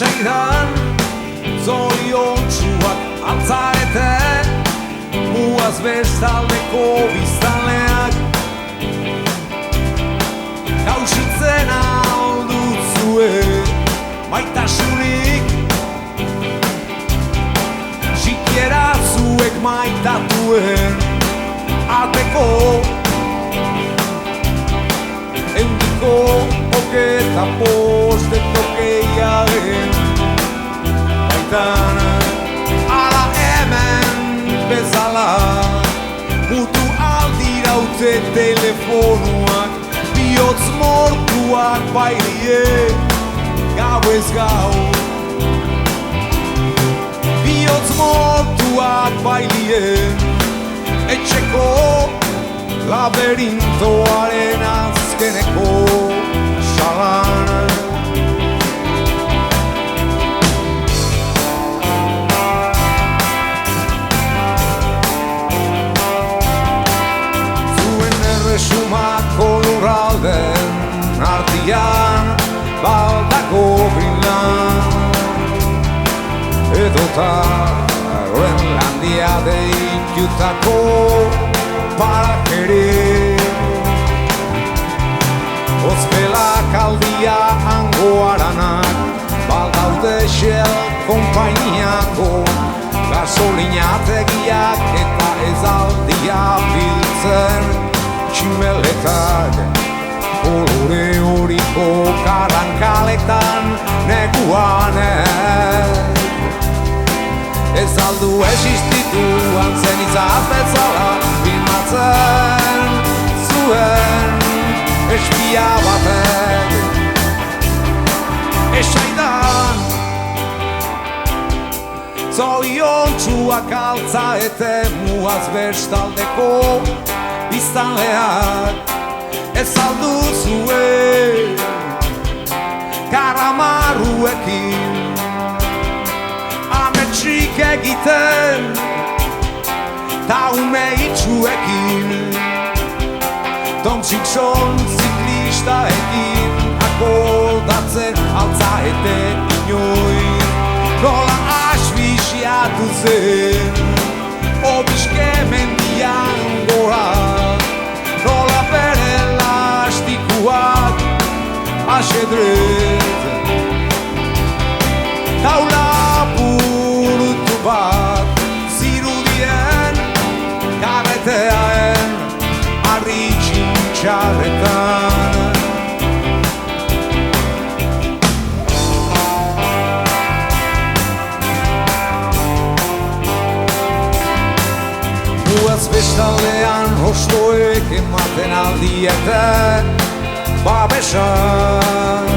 Lasaidan zoriontsuak altzarete, muaz bestaldeko biztanleak kausitzen aldutzue maitasunik, sikiera zuek maitatuen ateko eundiko hogeta poste tokeiaren baitan, ala hemen bezala mutu aldiraute telefonuak, bihotz mortuak bailie gau ez gau, bihotz mortuak bailie etxeko laberintoaren azkeneko salan. Zuen erresumako lurralden artian baldako bilan, edota Groenlandia deitutako parakere, Ospelak aldia hango aranak, baldaude Shell konpainiako gasolinategiak eta ezaldia biltzen tximeletak, kolore horiko karrankaletan neguan ez aldu existituan zen izaz bezala filmatzen zuen espia batek esaidan zoriontsuak altzaete muaz bestaldeko biztanleak ez aldu zuen karamarruekin ametsik egiten ta ume itxuekin, Tom Simpson ziklistaekin akordatzen altzaete inoiz, nola asfixiatu zen obiske mendian gora, nola bere elastikoak axedrez taula burutu bat zirudien karreteaen harri txintxarretan. Muaz bestaldean hostoek ematen aldiete babesan,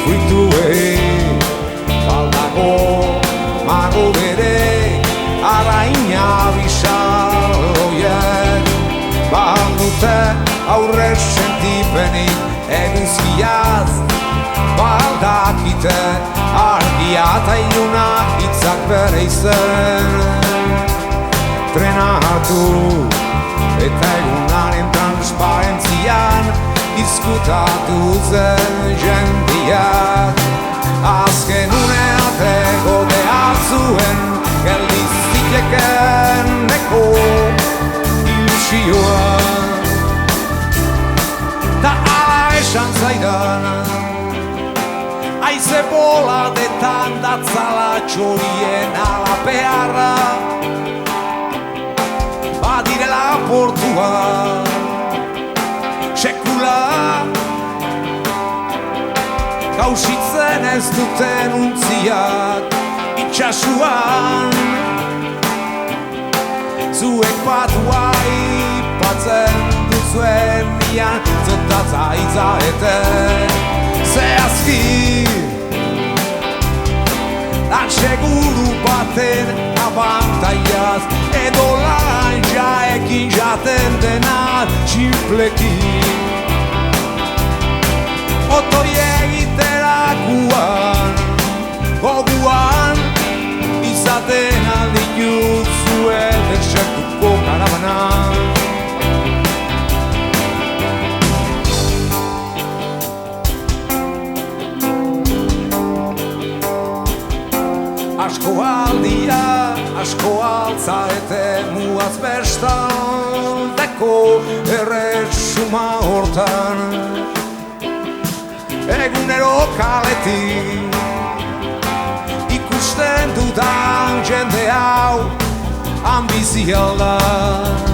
fruituei baldako mago bere araina bisaloiek, baldute aurre sentipenik eguzkiaz, baldakite argia eta iluna hitzak bere izen, trena hartu eta egunaren transparentzian izkutatu zen jendiak, azken uneateko behar zuen geldizitleken neko ilusioa, ta ala esan zaidan aize boladetan datzala txorien ala beharra, badirela portua sekula kausitzen ez duten untziak itxasuan, zuek patua ipatzen duzuen nian zotatza itzaeten zehazki atseguru baten abantaiaz edo laranjaekin jaten denat txinpleki otoi egiterakuan goguan izaten alditut zuen desertuko karabanan. Bilboko erresuma hortan egunero kaletik ikusten dudan jende hau ambizia da.